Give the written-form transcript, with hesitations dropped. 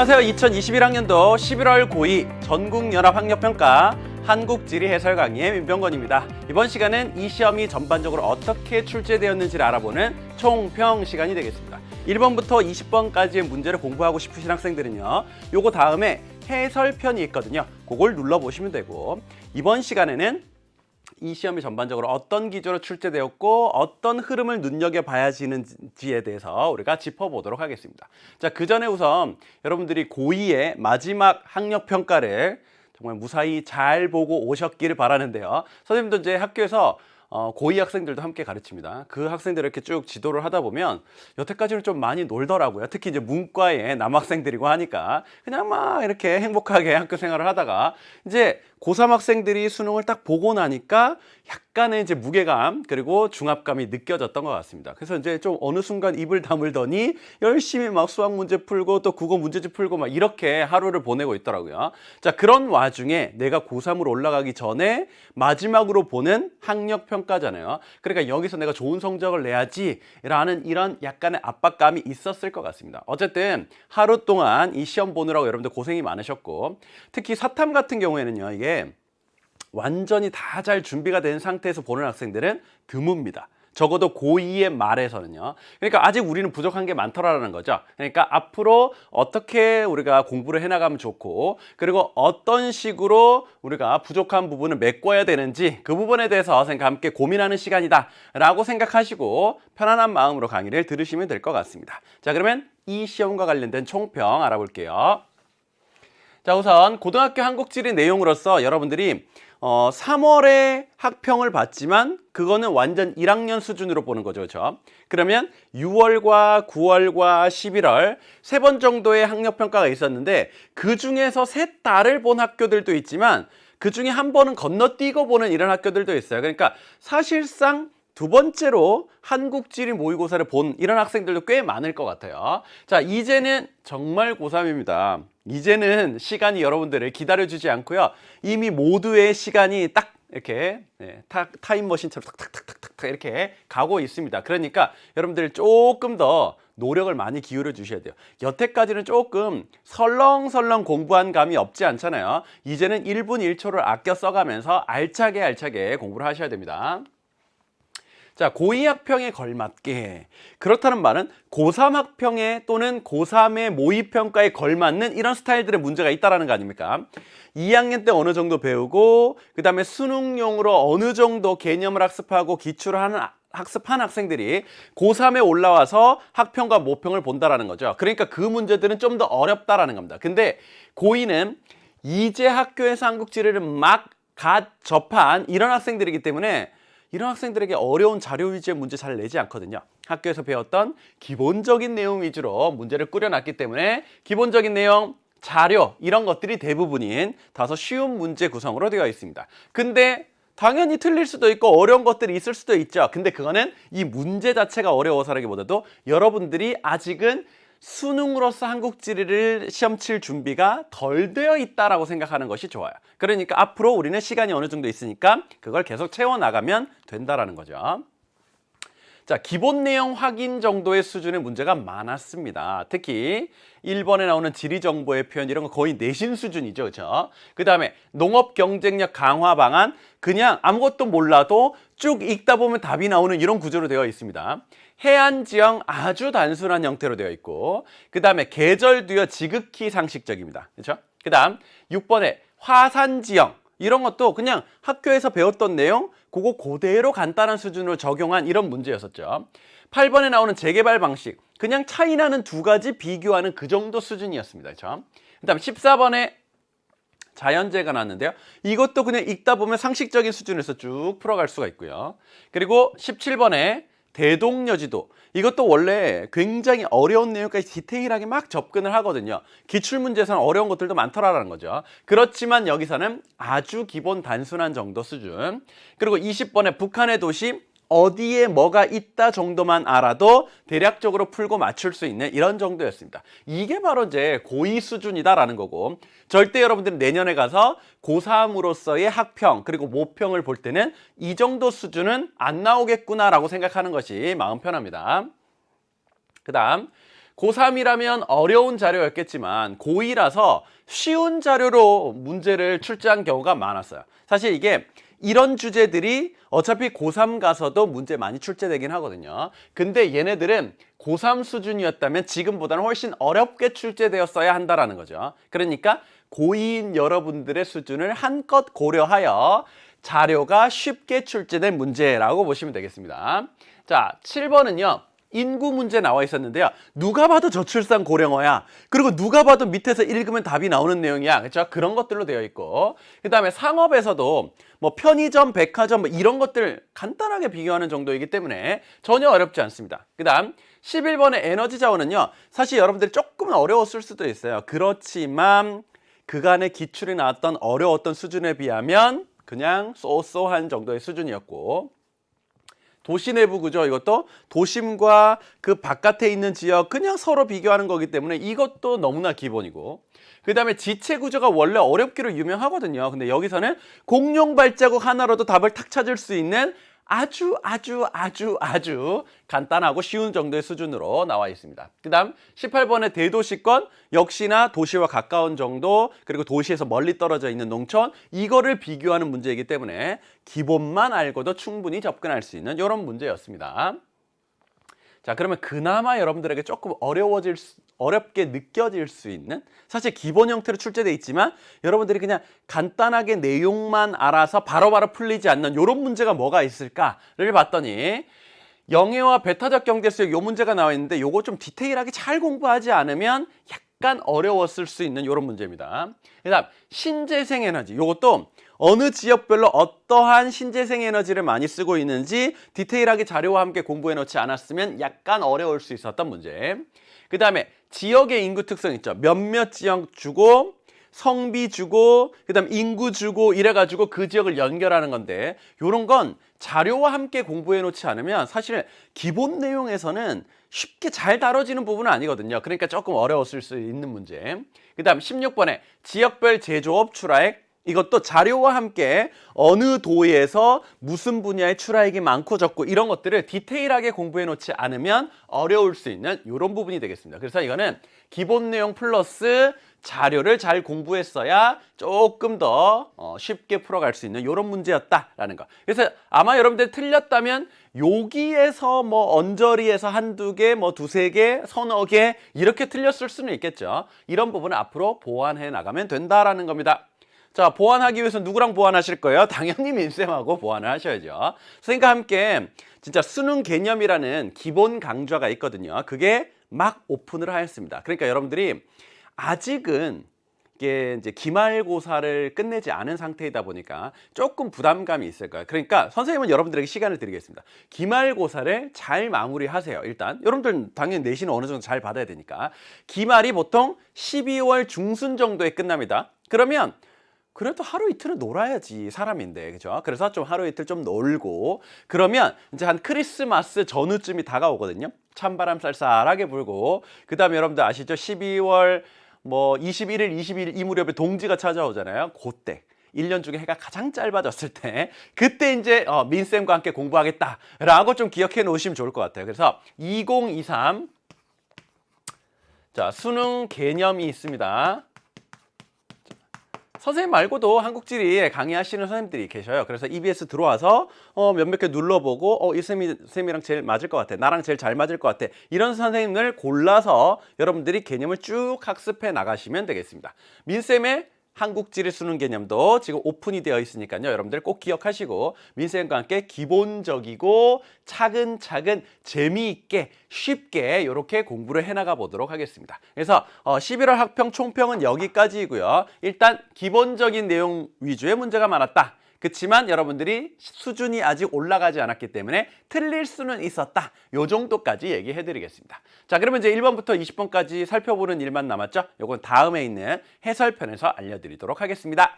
안녕하세요. 2021학년도 11월 고2 전국연합학력평가 한국지리 해설 강의의 민병건입니다. 이번 시간은 이 시험이 전반적으로 어떻게 출제되었는지를 알아보는 총평 시간이 되겠습니다. 1번부터 20번까지의 문제를 공부하고 싶으신 학생들은요, 요거 다음에 해설편이 있거든요. 그걸 눌러보시면 되고, 이번 시간에는 이 시험이 전반적으로 어떤 기조로 출제되었고 어떤 흐름을 눈여겨봐야 지는지에 대해서 우리가 짚어보도록 하겠습니다. 자, 그 전에 우선 여러분들이 고2의 마지막 학력평가를 정말 무사히 잘 보고 오셨기를 바라는데요. 선생님도 이제 학교에서 고2 학생들도 함께 가르칩니다. 그 학생들을 이렇게 쭉 지도를 하다 보면 여태까지는 좀 많이 놀더라고요. 특히 이제 문과의 남학생들이고 하니까 그냥 막 이렇게 행복하게 학교 생활을 하다가 이제 고3 학생들이 수능을 딱 보고 나니까 약간의 이제 무게감 그리고 중압감이 느껴졌던 것 같습니다. 그래서 이제 좀 어느 순간 입을 다물더니 열심히 막 수학 문제 풀고 또 국어 문제집 풀고 막 이렇게 하루를 보내고 있더라고요. 자, 그런 와중에 내가 고3으로 올라가기 전에 마지막으로 보는 학력평가잖아요. 그러니까 여기서 내가 좋은 성적을 내야지라는 이런 약간의 압박감이 있었을 것 같습니다. 어쨌든 하루 동안 이 시험 보느라고 여러분들 고생이 많으셨고, 특히 사탐 같은 경우에는요, 이게 완전히 다 잘 준비가 된 상태에서 보는 학생들은 드뭅니다. 적어도 고2의 말에서는요. 그러니까 아직 우리는 부족한 게 많더라라는 거죠. 그러니까 앞으로 어떻게 우리가 공부를 해나가면 좋고, 그리고 어떤 식으로 우리가 부족한 부분을 메꿔야 되는지 그 부분에 대해서 선생님과 함께 고민하는 시간이다 라고 생각하시고 편안한 마음으로 강의를 들으시면 될 것 같습니다. 자, 그러면 이 시험과 관련된 총평 알아볼게요. 자, 우선 고등학교 한국지리 내용으로서 여러분들이 3월에 학평을 봤지만 그거는 완전 1학년 수준으로 보는 거죠. 그렇죠? 그러면 6월과 9월과 11월 3번 정도의 학력평가가 있었는데 그 중에서 셋 다를 본 학교들도 있지만 그 중에 한 번은 건너뛰고 보는 이런 학교들도 있어요. 그러니까 사실상 두 번째로 한국지리 모의고사를 본 이런 학생들도 꽤 많을 것 같아요. 자, 이제는 정말 고3입니다. 이제는 시간이 여러분들을 기다려주지 않고요. 이미 모두의 시간이 딱 이렇게 타임머신처럼 탁탁탁탁탁 이렇게 가고 있습니다. 그러니까 여러분들 조금 더 노력을 많이 기울여 주셔야 돼요. 여태까지는 조금 설렁설렁 공부한 감이 없지 않잖아요. 이제는 1분 1초를 아껴 써가면서 알차게 공부를 하셔야 됩니다. 자, 고2 학평에 걸맞게, 그렇다는 말은 고3 학평에 또는 고3의 모의평가에 걸맞는 이런 스타일들의 문제가 있다는 거 아닙니까? 2학년 때 어느 정도 배우고 그 다음에 수능용으로 어느 정도 개념을 학습하고 기출을 하는 학습한 학생들이 고3에 올라와서 학평과 모평을 본다라는 거죠. 그러니까 그 문제들은 좀 더 어렵다라는 겁니다. 근데 고2는 이제 학교에서 한국지리를 막 갓 접한 이런 학생들이기 때문에 이런 학생들에게 어려운 자료 위주의 문제 잘 내지 않거든요. 학교에서 배웠던 기본적인 내용 위주로 문제를 꾸려놨기 때문에 기본적인 내용, 자료 이런 것들이 대부분인 다소 쉬운 문제 구성으로 되어 있습니다. 근데 당연히 틀릴 수도 있고 어려운 것들이 있을 수도 있죠. 근데 그거는 이 문제 자체가 어려워서라기보다도 여러분들이 아직은 수능으로서 한국지리를 시험 칠 준비가 덜 되어 있다라고 생각하는 것이 좋아요. 그러니까 앞으로 우리는 시간이 어느 정도 있으니까 그걸 계속 채워나가면 된다라는 거죠. 자, 기본 내용 확인 정도의 수준의 문제가 많았습니다. 특히 1번에 나오는 지리정보의 표현 이런 거 거의 내신 수준이죠. 그렇죠? 그 다음에 농업 경쟁력 강화 방안, 그냥 아무것도 몰라도 쭉 읽다 보면 답이 나오는 이런 구조로 되어 있습니다. 해안 지형 아주 단순한 형태로 되어 있고, 그 다음에 계절두여 지극히 상식적입니다. 그렇죠? 그 다음 6번에 화산 지형 이런 것도 그냥 학교에서 배웠던 내용 그거 그대로 간단한 수준으로 적용한 이런 문제였었죠. 8번에 나오는 재개발 방식 그냥 차이나는 두 가지 비교하는 그 정도 수준이었습니다. 그렇죠? 그 다음 14번에 자연재해가 나왔는데요. 이것도 그냥 읽다 보면 상식적인 수준에서 쭉 풀어갈 수가 있고요. 그리고 17번에 대동여지도 이것도 원래 굉장히 어려운 내용까지 디테일하게 막 접근을 하거든요. 기출문제에서는 어려운 것들도 많더라라는 거죠. 그렇지만 여기서는 아주 기본 단순한 정도 수준. 그리고 20번에 북한의 도시 어디에 뭐가 있다 정도만 알아도 대략적으로 풀고 맞출 수 있는 이런 정도였습니다. 이게 바로 이제 고2 수준이다라는 거고, 절대 여러분들은 내년에 가서 고3으로서의 학평 그리고 모평을 볼 때는 이 정도 수준은 안 나오겠구나라고 생각하는 것이 마음 편합니다. 그 다음 고3이라면 어려운 자료였겠지만 고2라서 쉬운 자료로 문제를 출제한 경우가 많았어요. 사실 이게 이런 주제들이 어차피 고3 가서도 문제 많이 출제되긴 하거든요. 근데 얘네들은 고3 수준이었다면 지금보다는 훨씬 어렵게 출제되었어야 한다라는 거죠. 그러니까 고2인 여러분들의 수준을 한껏 고려하여 자료가 쉽게 출제된 문제라고 보시면 되겠습니다. 자, 7번은요. 인구 문제 나와 있었는데요. 누가 봐도 저출산 고령화야. 그리고 누가 봐도 밑에서 읽으면 답이 나오는 내용이야. 그렇죠? 그런 것들로 되어 있고. 그다음에 상업에서도 뭐 편의점, 백화점 뭐 이런 것들 간단하게 비교하는 정도이기 때문에 전혀 어렵지 않습니다. 그다음 11번의 에너지 자원은요. 사실 여러분들이 조금 어려웠을 수도 있어요. 그렇지만 그간의 기출이 나왔던 어려웠던 수준에 비하면 그냥 쏘쏘한 정도의 수준이었고, 도시 내부 구조, 이것도 도심과 그 바깥에 있는 지역 그냥 서로 비교하는 거기 때문에 이것도 너무나 기본이고, 그 다음에 지체 구조가 원래 어렵기로 유명하거든요. 근데 여기서는 공룡 발자국 하나로도 답을 탁 찾을 수 있는 아주 간단하고 쉬운 정도의 수준으로 나와 있습니다. 그 다음 18번의 대도시권, 역시나 도시와 가까운 정도, 그리고 도시에서 멀리 떨어져 있는 농촌, 이거를 비교하는 문제이기 때문에 기본만 알고도 충분히 접근할 수 있는 이런 문제였습니다. 자, 그러면 그나마 여러분들에게 조금 어렵게 느껴질 수 있는, 사실 기본 형태로 출제되어 있지만 여러분들이 그냥 간단하게 내용만 알아서 바로바로 풀리지 않는 이런 문제가 뭐가 있을까를 봤더니 영예와 배타적 경제수역 요 문제가 나와 있는데, 요거 좀 디테일하게 잘 공부하지 않으면 약간 어려웠을 수 있는 이런 문제입니다. 그다음 신재생 에너지, 요것도 어느 지역별로 어떠한 신재생 에너지를 많이 쓰고 있는지 디테일하게 자료와 함께 공부해 놓지 않았으면 약간 어려울 수 있었던 문제. 그 다음에 지역의 인구 특성 있죠. 몇몇 지역 주고 성비 주고 그 다음 인구 주고 이래가지고 그 지역을 연결하는 건데, 요런 건 자료와 함께 공부해 놓지 않으면 사실 기본 내용에서는 쉽게 잘 다뤄지는 부분은 아니거든요. 그러니까 조금 어려웠을 수 있는 문제. 그 다음 16번에 지역별 제조업 출하액, 이것도 자료와 함께 어느 도에서 무슨 분야의 출하액이 많고 적고 이런 것들을 디테일하게 공부해 놓지 않으면 어려울 수 있는 이런 부분이 되겠습니다. 그래서 이거는 기본 내용 플러스 자료를 잘 공부했어야 조금 더 쉽게 풀어갈 수 있는 이런 문제였다라는 거. 그래서 아마 여러분들 틀렸다면 여기에서 뭐 언저리에서 한두 개, 뭐 두세 개, 서너 개 이렇게 틀렸을 수는 있겠죠. 이런 부분은 앞으로 보완해 나가면 된다라는 겁니다. 자, 보완하기 위해서 누구랑 보완하실 거예요? 당연히 민쌤하고 보완을 하셔야죠. 선생님과 함께 진짜 수능 개념이라는 기본 강좌가 있거든요. 그게 막 오픈을 하였습니다. 그러니까 여러분들이 아직은 이게 이제 기말고사를 끝내지 않은 상태이다 보니까 조금 부담감이 있을 거예요. 그러니까 선생님은 여러분들에게 시간을 드리겠습니다. 기말고사를 잘 마무리하세요. 일단 여러분들 당연히 내신은 어느 정도 잘 받아야 되니까. 기말이 보통 12월 중순 정도에 끝납니다. 그러면 그래도 하루 이틀은 놀아야지 사람인데, 그죠? 그래서 좀 하루 이틀 좀 놀고, 그러면 이제 한 크리스마스 전후쯤이 다가오거든요. 찬바람 쌀쌀하게 불고, 그 다음에 여러분들 아시죠? 12월 뭐 21일, 22일 이 무렵에 동지가 찾아오잖아요. 그때 1년 중에 해가 가장 짧아졌을 때, 그때 이제 민쌤과 함께 공부하겠다라고 좀 기억해 놓으시면 좋을 것 같아요. 그래서 2023 자, 수능 개념이 있습니다. 선생님 말고도 한국지리 강의하시는 선생님들이 계셔요. 그래서 EBS 들어와서 몇몇 개 눌러보고 이 쌤이랑 제일 맞을 것 같아, 나랑 제일 잘 맞을 것 같아, 이런 선생님을 골라서 여러분들이 개념을 쭉 학습해 나가시면 되겠습니다. 민쌤의 한국지리 수능 개념도 지금 오픈이 되어 있으니까요. 여러분들 꼭 기억하시고 민쌤과 함께 기본적이고 차근차근 재미있게 쉽게 이렇게 공부를 해나가 보도록 하겠습니다. 그래서 11월 학평 총평은 여기까지이고요. 일단 기본적인 내용 위주의 문제가 많았다. 그렇지만 여러분들이 수준이 아직 올라가지 않았기 때문에 틀릴 수는 있었다. 요 정도까지 얘기해 드리겠습니다. 자, 그러면 이제 1번부터 20번까지 살펴보는 일만 남았죠? 요건 다음에 있는 해설편에서 알려드리도록 하겠습니다.